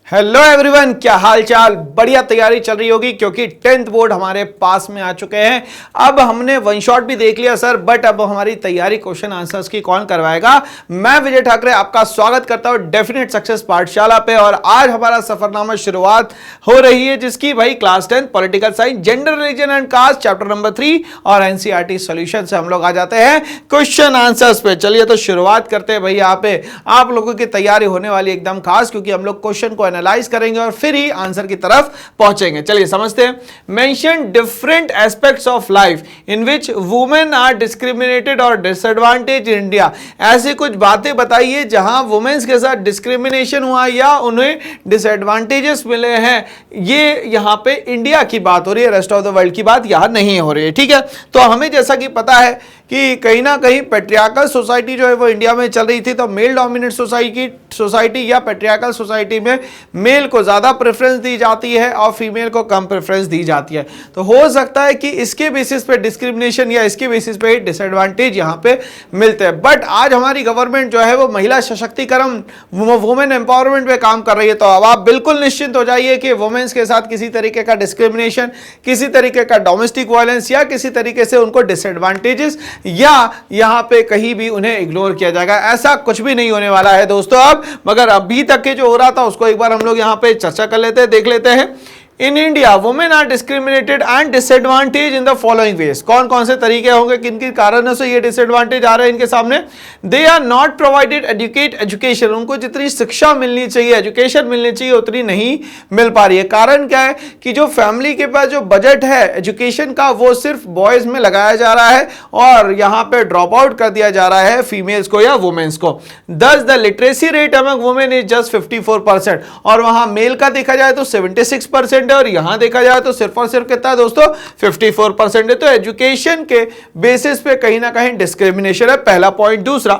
Hello everyone, क्या हाल चाल। बढ़िया तैयारी चल रही होगी क्योंकि 10th बोर्ड हमारे पास में आ चुके हैं। अब हमने वन शॉट भी देख लिया सर, बट अब हमारी तैयारी क्वेश्चन आंसर्स की कौन करवाएगा। मैं विजय ठाकरे आपका स्वागत करता हूं डेफिनेट सक्सेस पाठशाला पे। और आज हमारा सफरनामा शुरुआत हो रही है जिसकी भाई class 10 political science, gender, religion and caste, chapter number 3 और एनसीईआरटी सॉल्यूशन से हम लोग आ जाते हैं क्वेश्चन आंसर्स पे। चलिए तो शुरुआत करते हैं भाई। यहाँ पे आप लोगों की तैयारी होने वाली एकदम खास, क्योंकि हम लोग क्वेश्चन को एनालाइज करेंगे और फिर ही आंसर की तरफ पहुंचेंगे। चलिए समझते हैं। Mention different aspects of life in which women are discriminated और डिसएडवांटेज इन इंडिया। ऐसी कुछ बातें बताइए जहां वुमेन्स के साथ डिस्क्रिमिनेशन हुआ या उन्हें डिसएडवांटेजेस मिले हैं। ये यहां पे इंडिया की बात हो रही है, रेस्ट ऑफ द वर्ल्ड की बात यहां नहीं हो रही है। ठीक है, तो हमें जैसा कि पता है कि कहीं ना कहीं पेट्रियार्कल सोसाइटी जो है वो इंडिया में चल रही थी, तो मेल डोमिनेट सोसाइटी या पेट्रियार्कल सोसाइटी में मेल को ज्यादा प्रेफरेंस दी जाती है और फीमेल को कम प्रेफरेंस दी जाती है। तो हो सकता है कि इसके बेसिस पे डिस्क्रिमिनेशन या इसके बेसिस पे डिसएडवांटेज यहां पे मिलते हैं। बट आज हमारी गवर्नमेंट जो है वो महिला सशक्तिकरण, वुमेन एम्पावरमेंट पे काम कर रही है। तो अब आप बिल्कुल निश्चिंत हो जाइए कि वुमेन्स के साथ किसी तरीके का डिस्क्रिमिनेशन, किसी तरीके का डोमेस्टिक वायलेंस या किसी तरीके से उनको डिसएडवांटेजेस या यहां पे कहीं भी उन्हें इग्नोर किया जाएगा, ऐसा कुछ भी नहीं होने वाला है दोस्तों अब। मगर अभी तक के जो हो रहा था उसको एक बार हम लोग यहां पे चर्चा कर लेते हैं, देख लेते हैं। In India women are discriminated and disadvantage in the following ways. कौन कौन से तरीके होंगे, किन किन कारणों से ये डिसएडवांटेज आ रहे हैं इनके सामने। They are not provided education, उनको जितनी शिक्षा मिलनी चाहिए, एजुकेशन मिलनी चाहिए, उतनी नहीं मिल पा रही है। कारण क्या है कि जो फैमिली के पास जो बजट है एजुकेशन का वो सिर्फ बॉयज में लगाया जा रहा है और यहां पे ड्रॉप आउट कर दिया जा रहा है फीमेल्स को या वुमेन्स को। दस the literacy rate among women is just 54% और वहां मेल का देखा जाए तो 76% और यहां देखा जाए तो सिर्फ और सिर्फ कितना है दोस्तों, 54% है। तो एजुकेशन के बेसिस पे कहीं ना कहीं डिस्क्रिमिनेशन है, पहला पॉइंट। दूसरा,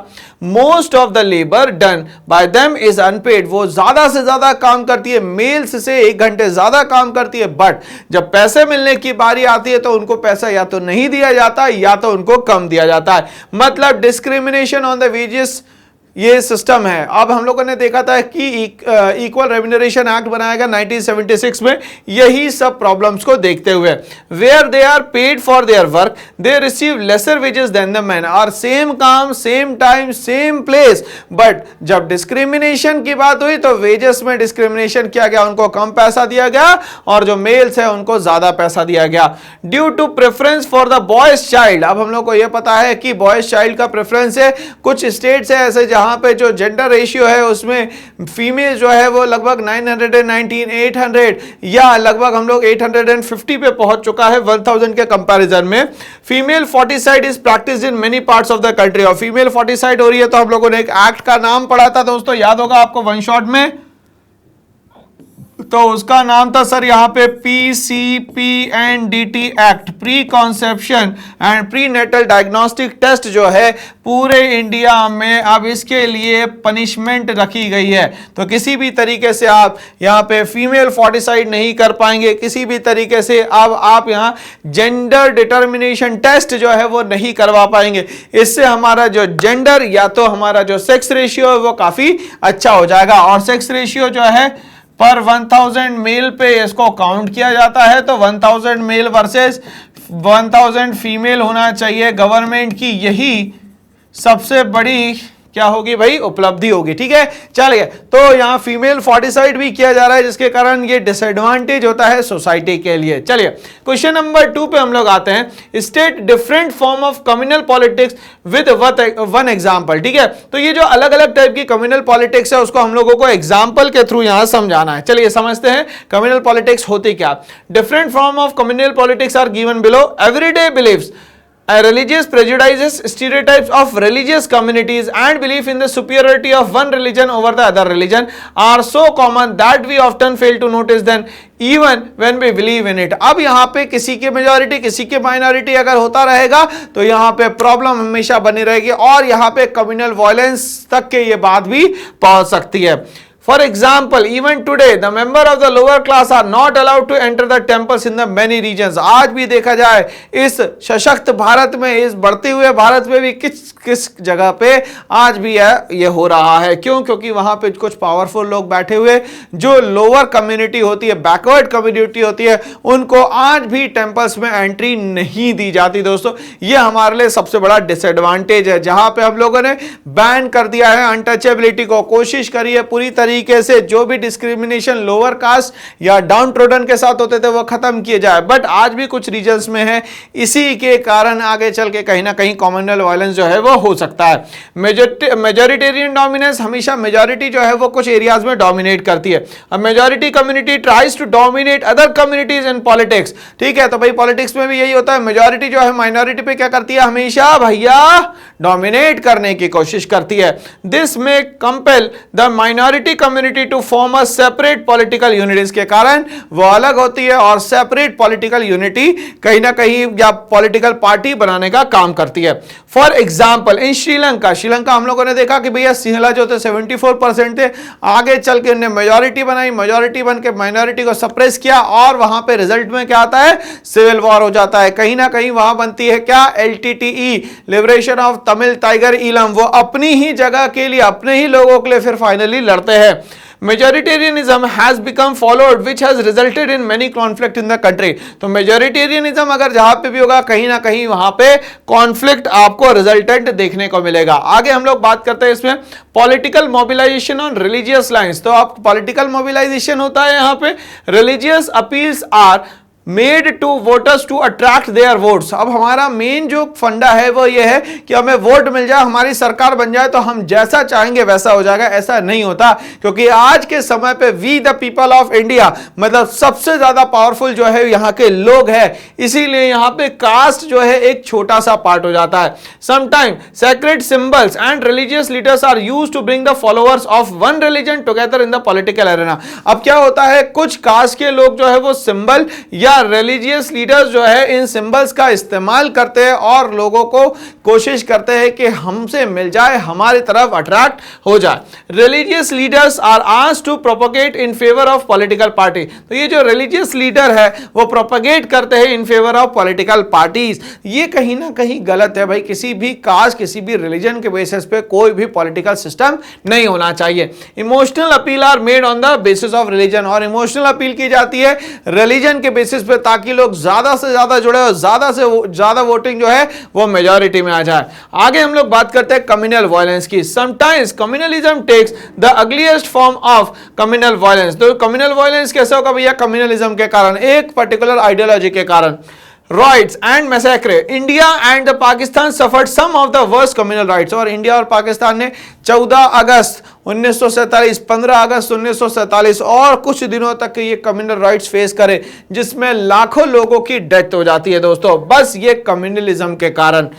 most of the labour done by them is unpaid, वो ज्यादा से ज्यादा काम करती है, मेल्स से 1 घंटे ज्यादा काम करती है, बट जब पैसे मिलने की बारी आती है तो उनको पैसा या तो नहीं दिया जाता या तो उनको कम दिया जाता है। मतलब डिस्क्रिमिनेशन ऑन द वेजेस ये सिस्टम है। अब हम लोगों ने देखा था कि इक्वल रेम्यूनरेशन एक्ट बनाया गया 1976 में, यही सब प्रॉब्लम्स को देखते हुए। Where they are paid for their work they receive lesser wages than the man, और सेम काम, same time, same place, but जब डिस्क्रिमिनेशन की बात हुई तो वेजेस में डिस्क्रिमिनेशन किया गया, उनको कम पैसा दिया गया और जो मेल्स है उनको ज्यादा पैसा दिया गया। Due to preference for the boys child, अब हम लोग को यह पता है कि बॉयज चाइल्ड का प्रेफरेंस है। कुछ स्टेट्स है ऐसे जहां पे जो जेंडर रेशियो है उसमें फीमेल जो है वो लगभग 919, 800 या लगभग हम लोग 850 पे पहुंच चुका है 1000 के कंपैरिजन में। Female foeticide is practised in many parts of the country, और फीमेल फोर्टिसाइड हो रही है तो हम लोगों ने एक एक्ट का नाम पढ़ा था दोस्तों, याद होगा आपको वन शॉट में, तो उसका नाम था सर यहाँ पे PCPNDT act, pre conception and pre natal diagnostic test जो है पूरे इंडिया में अब इसके लिए पनिशमेंट रखी गई है। तो किसी भी तरीके से आप यहाँ पे फीमेल फोर्टिसाइड नहीं कर पाएंगे, किसी भी तरीके से अब आप यहाँ जेंडर डिटर्मिनेशन टेस्ट जो है वो नहीं करवा पाएंगे। इससे हमारा जो जेंडर या तो हमारा जो सेक्स रेशियो है वो काफी अच्छा हो जाएगा, और सेक्स रेशियो जो है पर 1000 मेल पे इसको काउंट किया जाता है। तो 1000 मेल वर्सेस 1000 फीमेल होना चाहिए। गवर्नमेंट की यही सबसे बड़ी क्या होगी भाई, उपलब्धि होगी। ठीक है, चलिए तो यहां फीमेल फोर्टिसाइड भी किया जा रहा है जिसके कारण ये डिसएडवांटेज होता है सोसाइटी के लिए। चलिए क्वेश्चन नंबर 2 पे हम लोग आते हैं। State different form of communal politics with one example. ठीक है, तो ये जो अलग अलग टाइप की कम्युनल पॉलिटिक्स है उसको हम लोगों को एग्जांपल के थ्रू यहां समझाना है। चलिए समझते हैं कम्युनल पॉलिटिक्स होती क्या। Different form of communal politics are given below. Everyday beliefs religious prejudices, stereotypes of religious communities and belief in the superiority of one religion over the other religion are so common that we often fail to notice them even when we believe in it। अब यहाँ पे किसी की majority किसी की minority अगर होता रहेगा तो यहाँ पे प्रॉब्लम हमेशा बनी रहेगी और यहाँ पे कम्युनल वायलेंस तक के ये बात भी पहुंच सकती है। For example, even today, the member of the lower class are not allowed to enter the temples in the many regions. आज भी देखा जाए इस सशक्त भारत में, इस बढ़ते हुए भारत में भी किस जगह पे आज भी ये हो रहा है। क्यों? क्योंकि वहां पे कुछ पावरफुल लोग बैठे हुए, जो लोअर कम्युनिटी होती है, बैकवर्ड कम्युनिटी होती है, उनको आज भी टेम्पल्स में एंट्री नहीं दी जाती। दोस्तों, ये हमारे लिए सबसे बड़ा डिसएडवांटेज है, जहां पे हम लोगों ने बैन कर दिया है अनटचेबिलिटी को। कोशिश करिए पूरी तरीके से जो भी डिस्क्रिमिनेशन लोअर कास्ट या डाउन ट्रोडन के साथ होते थे वो खत्म किए जाए, बट आज भी कुछ रीजन्स में है। इसी के कारण आगे चल के कहीं ना कहीं कम्युनल वायलेंस जो है वो हो सकता है। मेजॉरिटेरियन डोमिनेंस, हमेशा मेजॉरिटी जो है वो कुछ एरियाज में डोमिनेट करती है। अब majority community tries to dominate other communities in politics. ठीक है, तो भाई पॉलिटिक्स में भी यही होता है, मेजॉरिटी जो है माइनॉरिटी पे क्या करती है, हमेशा भैया डोमिनेट करने की कोशिश करती है। दिस में compel the minority community to form a separate political unit. के कारण वो अलग होती है और सेपरेट पॉलिटिकल यूनिटी कहीं ना कहीं या पॉलिटिकल पार्टी बनाने का काम करती है। फॉर एग्जाम्पल इन श्रीलंका हम लोगों ने देखा कि भैया सिंहला जो थे 74% थे, आगे चल के उन्हें मेजॉरिटी बनाई, मेजॉरिटी बन के माइनॉरिटी को सप्रेस किया और वहां पे रिजल्ट में क्या आता है, सिविल वॉर हो जाता है। कहीं ना कहीं वहां बनती है क्या, LTTE, liberation of Tamil tiger Eelam. वो अपनी ही जगह के लिए, अपने ही लोगों के लिए फिर फाइनली लड़ते हैं। Majoritarianism has become followed, which has resulted in many conflict in the country. तो मेजोरिटेरियनिज्म अगर जहां पे भी होगा, कहीं ना कहीं वहां पे कॉन्फ्लिक्ट आपको रिजल्टेंट देखने को मिलेगा। आगे हम लोग बात करते हैं इसमें political mobilization on religious lines. तो आप पॉलिटिकल मोबिलाइजेशन होता है यहाँ पे, religious appeals are made to voters to attract their votes. अब हमारा मेन जो फंडा है वो ये है कि हमें वोट मिल जाए, हमारी सरकार बन जाए तो हम जैसा चाहेंगे वैसा हो जाएगा। ऐसा नहीं होता, क्योंकि आज के समय पे we the people of India, मतलब सबसे ज्यादा पावरफुल जो है यहाँ के लोग हैं, इसीलिए यहाँ पे कास्ट जो है एक छोटा सा पार्ट हो जाता है। Sometime sacred symbols and religious leaders are used to bring the followers of one religion together in the political arena. अब क्या होता है, कुछ कास्ट के लोग जो है वो सिंबल या रिलीजियस लीडर्स जो है इन सिंबल्स का इस्तेमाल करते हैं और लोगों को कोशिश करते हैं कि हमसे मिल जाए, हमारी तरफ अट्रैक्ट हो जाए। Religious leaders are asked to propagate in favour of political party. तो ये जो रिलीजियस लीडर है वो प्रोपोगेट करते हैं इन फेवर ऑफ पॉलिटिकल पार्टीज। ये कहीं ना कहीं गलत है भाई। किसी भी कास्ट, किसी भी रिलीजन के बेसिस पे कोई भी पॉलिटिकल सिस्टम नहीं होना चाहिए। Emotional appeal or made on the basis of religion, और इमोशनल अपील की जाती है रिलीजन के बेसिस पे, ताकि लोग ज्यादा से ज्यादा जुड़े और ज्यादा से ज्यादा वोटिंग जो है वो मेजॉरिटी में आ जाए। आगे हम लोग बात करते हैं कम्युनल वायलेंस की। Sometimes communalism takes the ugliest form of communal violence. तो कम्युनल वायलेंस कैसे होगा भैया, कम्युनलिज्म के कारण, एक पर्टिकुलर आइडियोलॉजी के कारण। Riots and massacre. India and Pakistan suffered some of the worst communal riots। और इंडिया और पाकिस्तान ने 14 अगस्त 1947, 15 अगस्त 1947 और कुछ दिनों तक ये कम्युनल राइट्स फेस करे, जिसमें लाखों लोगों की डेथ हो जाती है दोस्तों, बस ये कम्युनलिज्म के कारण।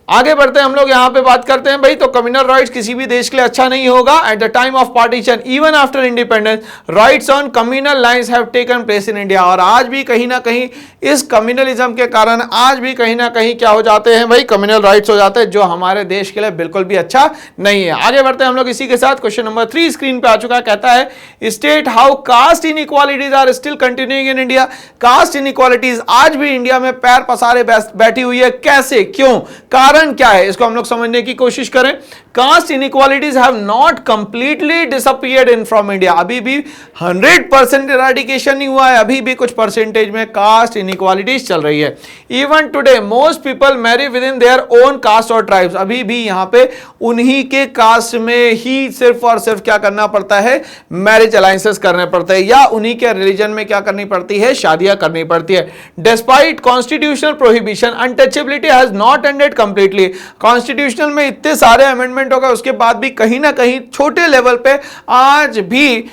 आगे बढ़ते हैं हम लोग, यहां पे बात करते हैं भाई, तो कम्युनल राइट्स किसी भी देश के लिए अच्छा नहीं होगा। At the time of partition even after independence rights on communal lines have taken place in India. और आज भी कहीं ना कहीं इस कम्युनलिज्म के कारण आज भी कहीं ना कहीं क्या हो जाते हैं भाई, कम्युनल राइट्स हो जाते हैं, जो हमारे देश के लिए बिल्कुल भी अच्छा नहीं है। आगे बढ़ते हैं हम लोग इसी के साथ। क्वेश्चन नंबर 3 स्क्रीन पे आ चुका है, कहता है state how caste inequalities are still continuing in India. Caste inequalities आज भी इंडिया में पैर पसारे बैठी हुई है। कैसे, क्यों, कारण क्या है, इसको हम लोग समझने की कोशिश करें। Caste inequalities have not completely disappeared in from India. अभी भी 100% इरेडिकेशन नहीं हुआ है, अभी भी कुछ परसेंटेज में कास्ट इनइक्वालिटीज चल रही है। Even today most people marry within their own caste और ट्राइब्स। अभी भी यहां पे उन्हीं के कास्ट में ही सिर्फ और सिर्फ क्या करना पड़ता है, मैरिज अलायंसेस करने पड़ते हैं, या उन्हीं के रिलीजन में क्या करनी पड़ती है, शादियां करनी पड़ती है। Despite constitutional prohibition untouchability has not ended completely. Constitutional में इतने सारे अमेंडमेंट हो गए, उसके बाद भी कहीं ना कहीं छोटे लेवल पे आज भी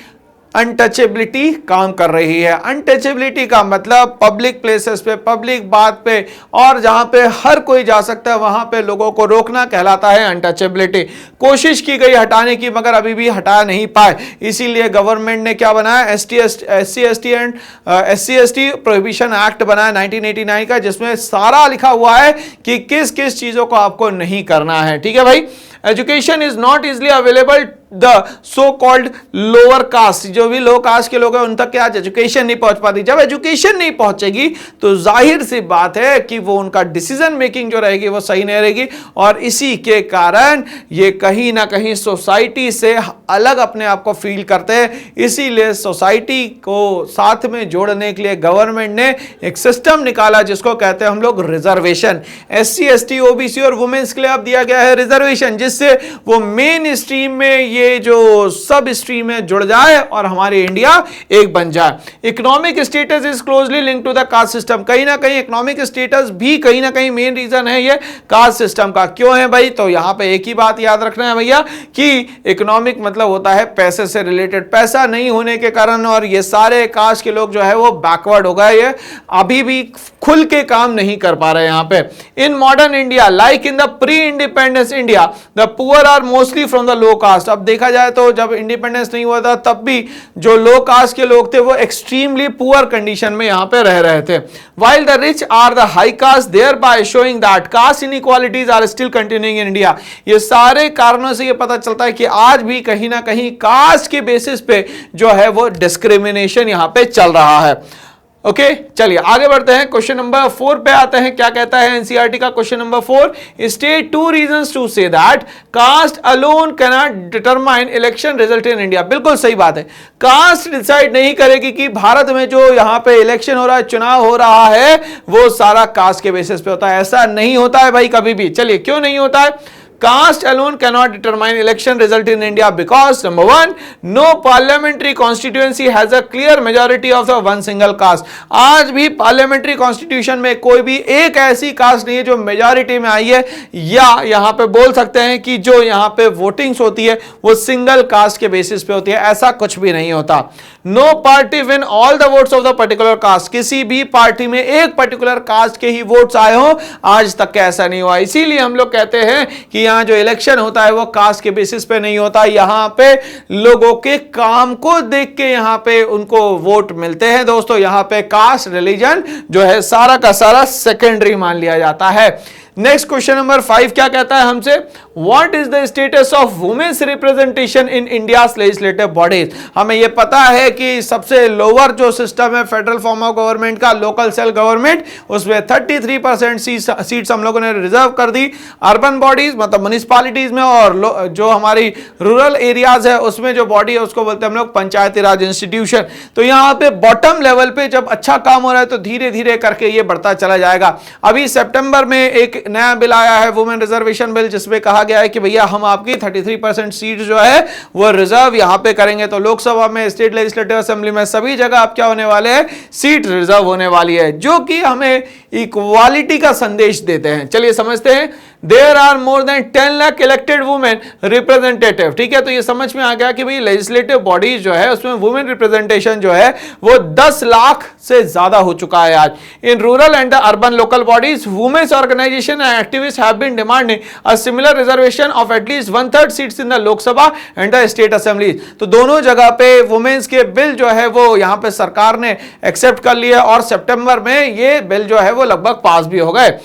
अनटचेबिलिटी काम कर रही है। अनटचेबिलिटी का मतलब पब्लिक प्लेसेस पे, पब्लिक बात पे, और जहां पे हर कोई जा सकता है वहां पे लोगों को रोकना कहलाता है अनटचेबिलिटी। कोशिश की गई हटाने की, मगर अभी भी हटा नहीं पाए। इसीलिए गवर्नमेंट ने क्या बनाया, SC/ST and SC/ST prohibition act बनाया 1989 का, जिसमें सारा लिखा हुआ है कि किस किस चीजों को आपको नहीं करना है। ठीक है भाई। Education is not easily available the so called lower caste, जो भी लो कास्ट के लोग हैं उन तक क्या एजुकेशन नहीं पहुंच पाती। जब एजुकेशन नहीं पहुंचेगी तो जाहिर सी बात है कि वो उनका डिसीजन मेकिंग जो रहेगी वो सही नहीं रहेगी, और इसी के कारण ये कहीं ना कहीं सोसाइटी से अलग अपने आप को फील करते हैं। इसीलिए सोसाइटी को साथ में जोड़ने के लिए गवर्नमेंट ने एक सिस्टम निकाला जिसको कहते हैं हम लोग रिजर्वेशन। SC ST OBC और वुमेन्स के लिए अब दिया गया है रिजर्वेशन, जिससे वो मेन स्ट्रीम में ये जो सब स्ट्रीम में जुड़ जाए और हमारी इंडिया एक बन जाए। Economic status is closely link to the caste system. कहीं ना कहीं इकोनॉमिक स्टेटस भी कहीं ना कहीं मेन रीजन है ये कास्ट सिस्टम का। क्यों है भाई? तो यहां पे एक ही बात याद रखना है भैया कि इकोनॉमिक मतलब होता है पैसे से रिलेटेड। पैसा नहीं होने के कारण और ये सारे कास्ट के लोग जो है वो बैकवर्ड हो गए, ये अभी भी खुल के काम नहीं कर पा रहे यहां पे। In modern India like in the pre independence India the poor are mostly from the low caste. अब देखा जाए तो जब इंडिपेंडेंस नहीं हुआ था तब भी जो लो कास्ट के लोग थे वो एक्सट्रीमली पुअर कंडीशन में यहां पे रह रहे थे। while the rich are the high caste, thereby showing that caste inequalities are still continuing in India। ये सारे कारणों से ये पता चलता है कि आज भी कहीं ना कहीं कास्ट के बेसिस पे जो है वो डिस्क्रिमिनेशन यहां पे चल रहा है। ओके चलिए आगे बढ़ते हैं, क्वेश्चन नंबर 4 पे आते हैं। क्या कहता है एनसीईआरटी का question number 4? State 2 reasons to say that caste alone can not determine election result in India. बिल्कुल सही बात है, कास्ट डिसाइड नहीं करेगी कि भारत में जो यहां पे इलेक्शन हो रहा है, चुनाव हो रहा है, वो सारा कास्ट के बेसिस पे होता है। ऐसा नहीं होता है भाई कभी भी। चलिए क्यों नहीं होता है? Caste alone cannot determine election result in India because number one, no parliamentary constituency has a clear majority of the one single caste। आज भी पार्लियामेंट्री कॉन्स्टिट्यूशन में कोई भी एक ऐसी कास्ट नहीं है जो मेजॉरिटी में आई है, या यहां पे बोल सकते हैं कि जो यहां पे वोटिंग्स होती है वो सिंगल कास्ट के बेसिस पे होती है। ऐसा कुछ भी नहीं होता। No party win all the votes of the particular caste. किसी भी पार्टी में एक पर्टिकुलर कास्ट के ही वोट्स आए हो, आज तक का ऐसा नहीं हुआ। इसीलिए हम लोग कहते हैं कि यहां जो इलेक्शन होता है वो कास्ट के बेसिस पे नहीं होता। यहां पे लोगों के काम को देख के यहां पे उनको वोट मिलते हैं। दोस्तों यहां पे कास्ट रिलीजन जो है सारा का सारा सेकेंडरी मान लिया जाता है। नेक्स्ट क्वेश्चन नंबर 5 क्या कहता है हमसे? What is the status of women's representation in India's legislative bodies. हमें यह पता है कि सबसे लोअर जो सिस्टम है फेडरल फॉर्म ऑफ गवर्नमेंट का, लोकल सेल्फ गवर्नमेंट, उसमें 33% सीट्स हम लोगों ने रिजर्व कर दी अर्बन बॉडीज मतलब म्युनिसिपैलिटीज में, और जो हमारी रूरल एरियाज है उसमें जो बॉडी है उसको बोलते हैं हम लोग पंचायती राज इंस्टीट्यूशन। तो यहां पे बॉटम लेवल पे जब अच्छा काम हो रहा है तो धीरे धीरे करके ये बढ़ता चला जाएगा। अभी सितंबर में एक नया बिल आया है वुमेन रिजर्वेशन बिल, जिसमें कहा गया है कि भैया हम आपकी 33% सीट जो है वो रिजर्व यहां पे करेंगे। तो लोकसभा में, स्टेट लेजिस्लेटिव असेंबली में सभी जगह आप क्या होने वाले हैं, सीट रिजर्व होने वाली है, जो कि हमें इक्वालिटी का संदेश देते हैं। चलिए समझते हैं। There are more than 10 lakh elected women representative. ठीक है, तो ये समझ में आ गया कि भाई लेजिस्लेटिव बॉडीज जो है उसमें वुमेन रिप्रेजेंटेशन जो है वो 10 लाख से ज्यादा हो चुका है आज। In rural and the urban local bodies women's organization and activist have been demanding a similar reservation of at least 1/3 seats in the Lok Sabha and the state assembly. तो दोनों जगह पे वुमेन्स के बिल जो है वो यहां पे सरकार ने एक्सेप्ट कर लिया, और सितंबर में ये बिल जो है वो लगभग पास भी हो गए।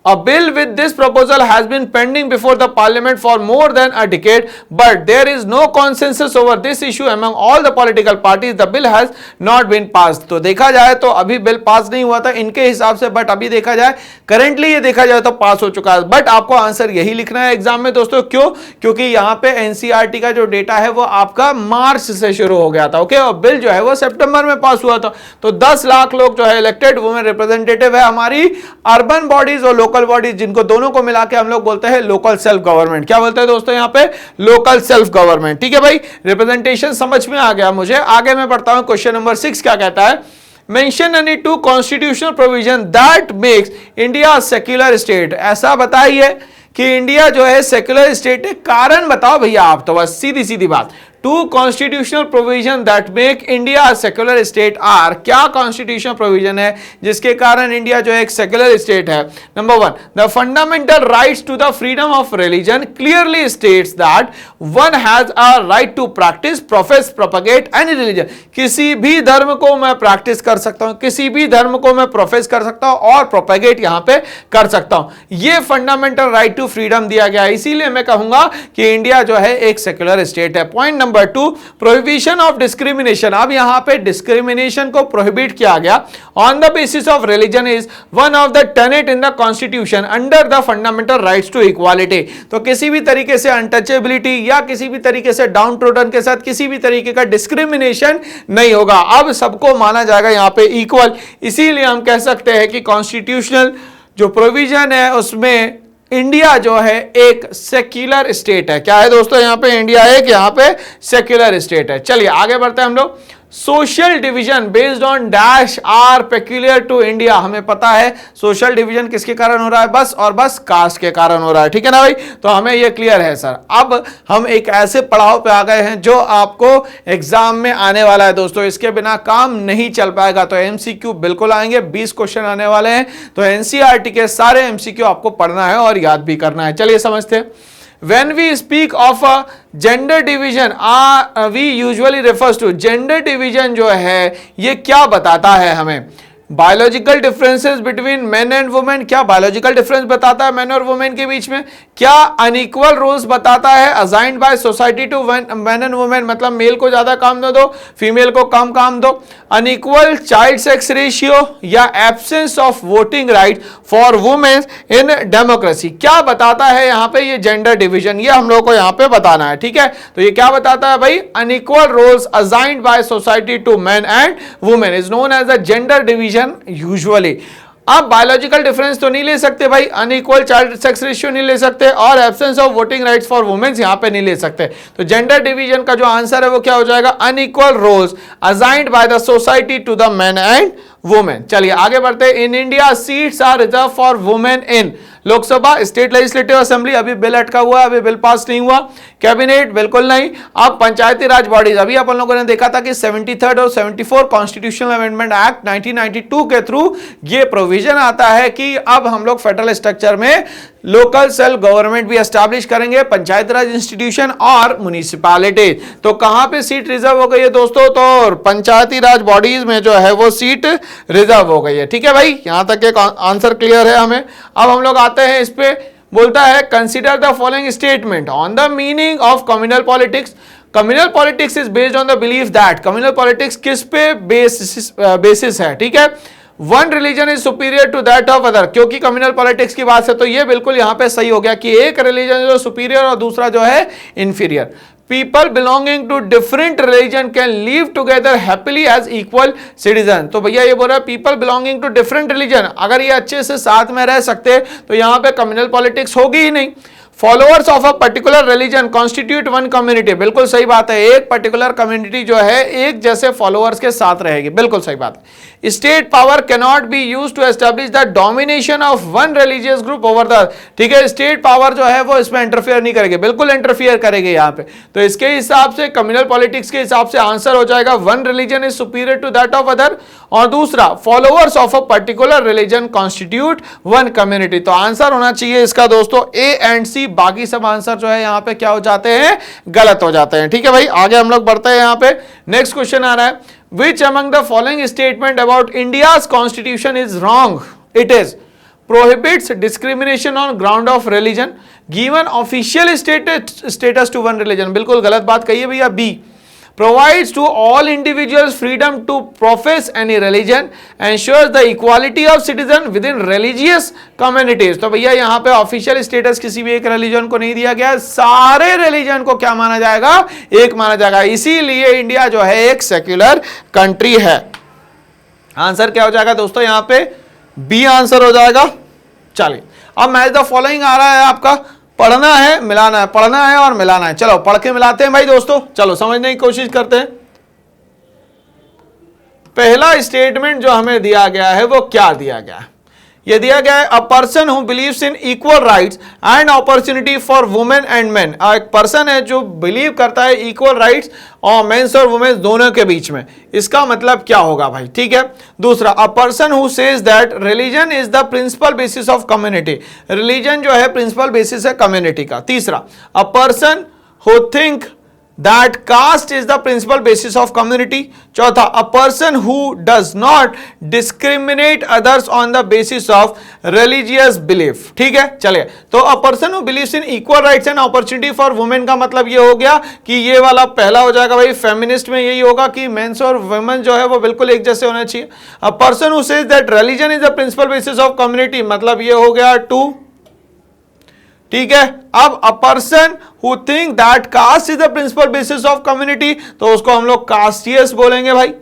A bill with this proposal has been pending before the parliament for more than a decade, but there is no consensus over this issue among all the political parties. The bill has not been passed। तो देखा जाए तो अभी bill pass नहीं हुआ था इनके हिसाब से, बट अभी देखा जाए करेंटली ये देखा जाए तो पास हो चुका है। बट आपको आंसर यही लिखना है एग्जाम में दोस्तों। क्यों? क्योंकि यहां पे एनसीईआरटी का जो डेटा है वो आपका मार्च से शुरू हो गया था। ओके, और बिल जो है वो सितंबर में पास हुआ था। तो 10 लाख लोग जो है इलेक्टेड वुमेन रिप्रेजेंटेटिव है हमारी अर्बन बॉडीज और लोकल बॉडीज, जिनको दोनों को मिला के हम लोग बोलते हैं लोकल सेल्फ गवर्नमेंट। क्या बोलते हैं दोस्तों यहां पे? Local self government. ठीक है भाई, रिप्रेजेंटेशन समझ में आ गया मुझे। आगे मैं बढ़ता हूं, क्वेश्चन नंबर 6 क्या कहता है? Mention any 2 constitutional provision that makes India secular state. ऐसा बताइए कि इंडिया जो है सेक्युलर स्टेट है, कारण बताओ भैया आप। तो बस सीधी सीधी बात, two constitutional provision that make India secular state are, क्या कॉन्स्टिट्यूशनल प्रोविजन है जिसके कारण इंडिया जो है एक सेक्युलर स्टेट है? Number 1, the fundamental rights to the freedom of religion clearly states that one has a right to practice, profess, propagate any religion, किसी भी धर्म को मैं प्रैक्टिस कर सकता हूं, किसी भी धर्म को मैं प्रोफेस कर सकता हूं और प्रोपगेट यहां पे कर सकता हूं। यह फंडामेंटल राइट टू फ्रीडम दिया गया है, इसीलिए मैं कहूंगा कि इंडिया जो है एक सेक्युलर स्टेट है। Point number 2, prohibition of discrimination. अब यहां पे डिस्क्रिमिनेशन को प्रोहिबिट किया गया on the basis of religion is one of the tenet in the constitution under the fundamental rights to equality. तो किसी भी तरीके से अनटचेबिलिटी या किसी भी तरीके से डाउन ट्रोडन के साथ किसी भी तरीके का डिस्क्रिमिनेशन नहीं होगा। अब सबको माना जाएगा यहां पे इक्वल, इसीलिए हम कह सकते हैं कि कॉन्स्टिट्यूशनल जो प्रोविजन है उसमें इंडिया जो है एक सेक्युलर स्टेट है। क्या है दोस्तों? यहां पे इंडिया एक यहां पे सेक्युलर स्टेट है। चलिए आगे बढ़ते हैं हम लोग। Social division based on dash are peculiar to India. हमें पता है सोशल डिवीजन किसके कारण हो रहा है? बस और बस कास्ट के कारण हो रहा है। ठीक है ना भाई? तो हमें यह क्लियर है सर। अब हम एक ऐसे पड़ाव पे आ गए हैं जो आपको एग्जाम में आने वाला है दोस्तों, इसके बिना काम नहीं चल पाएगा। तो एमसीक्यू बिल्कुल आएंगे, 20 क्वेश्चन आने वाले हैं। तो एनसीईआरटी के सारे एमसीक्यू आपको पढ़ना है और याद भी करना है। चलिए समझते हैं। When we speak of a gender division, we usually refers to gender division जो है ये क्या बताता है हमें? Biological differences between main and women. क्या बायोलॉजिकल डिफरेंस बताता है मेन और वुमेन के बीच में? क्या अनइक्वल रोल्स बताता है assigned by society to men and women, मतलब मेल को ज्यादा काम दो, फीमेल को कम काम दो। अनइक्वल चाइल्ड सेक्स रेशियो या absence of voting right for women in democracy. क्या बताता है यहाँ पे ये जेंडर डिविजन? ये हम लोग को यहाँ पे बताना है। ठीक है, तो ये क्या बताता है भाई? Unequal roles assigned by society to men and women is known as the gender division usually. आप बायोलॉजिकल डिफरेंस तो नहीं ले सकते भाई, अनइक्वल चाइल्ड सेक्स रेशियो नहीं ले सकते और absence of voting rights for womens यहां पे नहीं ले सकते। तो जेंडर डिवीजन का जो आंसर है वो क्या हो जाएगा? Unequal roles assigned by the society to the men and women. चलिए आगे बढ़ते हैं। In India seats are reserve for women in Lok Sabha, state legislative assembly. अभी बिल अटका हुआ है, अभी बिल पास नहीं हुआ। कैबिनेट बिल्कुल नहीं। अब पंचायती राज बॉडीज, अभी अपन लोगों ने देखा था कि 73rd और 74 कॉन्स्टिट्यूशनल अमेंडमेंट एक्ट 1992 के थ्रू ये प्रोविजन आता है कि अब हम लोग फेडरल स्ट्रक्चर में लोकल सेल्फ गवर्नमेंट भी एस्टैब्लिश करेंगे, पंचायती राज इंस्टीट्यूशन और म्युनिसिपैलिटी। तो कहां पे सीट रिजर्व हो गई है दोस्तों? तो पंचायती राज बॉडीज में जो है वो सीट रिजर्व हो गई है। ठीक है भाई, यहां तक एक आंसर क्लियर है हमें। अब हम लोग आते हैं इस पे, बोलता है consider the following statement on the meaning of communal politics. Communal politics is based on the belief that, communal politics किस पे बेसिस है? ठीक है, one religion is superior to that of other. क्योंकि कम्युनल पॉलिटिक्स की बात है तो ये बिल्कुल यहां पे सही हो गया कि एक रिलीजन जो सुपीरियर और दूसरा जो है inferior. People belonging to different religion can live together happily as equal citizen। तो भैया ये बोल रहा है people belonging to different religion, अगर ये अच्छे से साथ में रह सकते तो यहां पे कम्युनल पॉलिटिक्स होगी ही नहीं। Followers of a particular religion constitute one community, बिल्कुल सही बात है। एक पर्टिकुलर कम्युनिटी जो है एक जैसे फॉलोअर्स के साथ रहेगी, बिल्कुल सही बात है। State power can not be used to establish the domination of one religious group over the. ठीक है, स्टेट पावर जो है वो इसमें इंटरफियर नहीं करेगी, बिल्कुल इंटरफियर करेगी यहाँ पे। तो इसके हिसाब से कम्युनल पॉलिटिक्स के हिसाब से आंसर हो जाएगा one religion is superior to that of other, और दूसरा followers of a particular religion constitute one community. तो आंसर होना चाहिए इसका दोस्तों ए एंड सी, बाकी सब आंसर जो है यहाँ पे क्या हो जाते हैं? गलत हो जाते हैं। ठीक है भाई, आगे हम लोग बढ़ते हैं। यहाँ पे नेक्स्ट क्वेश्चन आ रहा है, which among the following statement about India's constitution is wrong? It is prohibits discrimination on ground of religion, given official status to one religion। बिल्कुल गलत बात कही है भैया। B provides to all individuals freedom to profess any religion, ensures the equality of citizen within religious communities। तो भैया यहाँ पे ऑफिशियल स्टेटस किसी भी एक रिलीजन को नहीं दिया गया, सारे रिलीजन को क्या माना जाएगा? एक माना जाएगा। इसीलिए इंडिया जो है एक सेक्युलर कंट्री है। आंसर क्या हो जाएगा दोस्तों? यहाँ पे बी आंसर हो जाएगा। चलिए अब मैच द फॉलोइंग आ रहा है, आपका पढ़ना है मिलाना है, पढ़ना है और मिलाना है। चलो पढ़ के मिलाते हैं भाई दोस्तों, चलो समझने की कोशिश करते हैं। पहला स्टेटमेंट जो हमें दिया गया है वो क्या दिया गया है? ये दिया गया है अ person who believes in equal rights and opportunity for women and main. एक पर्सन है जो बिलीव करता है इक्वल राइट्स और मेंस और वुमेन्स दोनों के बीच में। इसका मतलब क्या होगा भाई, ठीक है। दूसरा, a person who says that religion is the principal basis of community. Religion जो है प्रिंसिपल बेसिस है कम्युनिटी का। तीसरा, a person who think that caste is the principal basis of community। चौथा, a person who does not discriminate others on the basis of religious belief। ठीक है, चलिए, तो a person who believes in equal rights and opportunity for women का मतलब ये हो गया कि ये वाला पहला हो जाएगा भाई। फेमिनिस्ट में यही होगा कि मेंस और वुमेन जो है वो बिल्कुल एक जैसे होने चाहिए। a person who says that religion is the principal basis of community मतलब ये हो गया 2। ठीक है, अब a person who think that caste is the principal basis of community तो उसको हम लोग कास्टियस बोलेंगे भाई।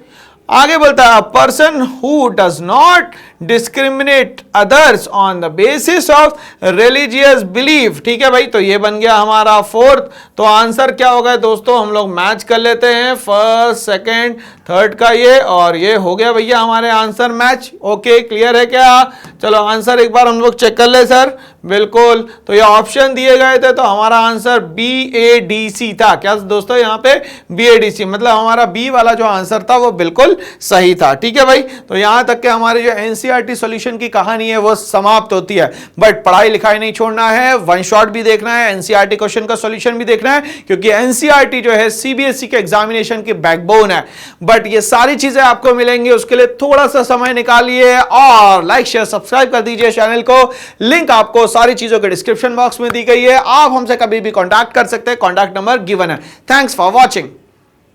आगे बोलता है अ person who does not discriminate others on the basis of religious belief. ठीक है भाई, तो ये बन गया हमारा 4th। तो आंसर क्या होगा दोस्तों, हम लोग मैच कर लेते हैं 1st, 2nd, 3rd का ये, और ये हो गया भैया हमारे आंसर मैच। ओके, क्लियर है क्या? चलो आंसर एक बार हम लोग चेक कर ले सर। बिल्कुल, तो ये ऑप्शन दिए गए थे तो हमारा आंसर BADC था। क्या दोस्तों, यहाँ पे BADC मतलब हमारा बी वाला जो आंसर था वो बिल्कुल सही था। ठीक है भाई, तो यहां तक के हमारी जो एनसीईआरटी सॉल्यूशन की कहानी है वो समाप्त होती है। बट पढ़ाई लिखाई नहीं छोड़ना है, वन शॉट भी देखना है, एनसीईआरटी क्वेश्चन का सॉल्यूशन भी देखना है, क्योंकि एनसीईआरटी जो है सीबीएसई के एग्जामिनेशन की बैकबोन है। बट ये सारी चीजें आपको मिलेंगी, उसके लिए थोड़ा सा समय निकालिए और लाइक शेयर सब्सक्राइब कर दीजिए चैनल को। लिंक आपको सारी चीजों के डिस्क्रिप्शन बॉक्स में दी गई है। आप हमसे कभी भी कांटेक्ट कर सकते हैं, कांटेक्ट नंबर गिवन है। Thanks for watching.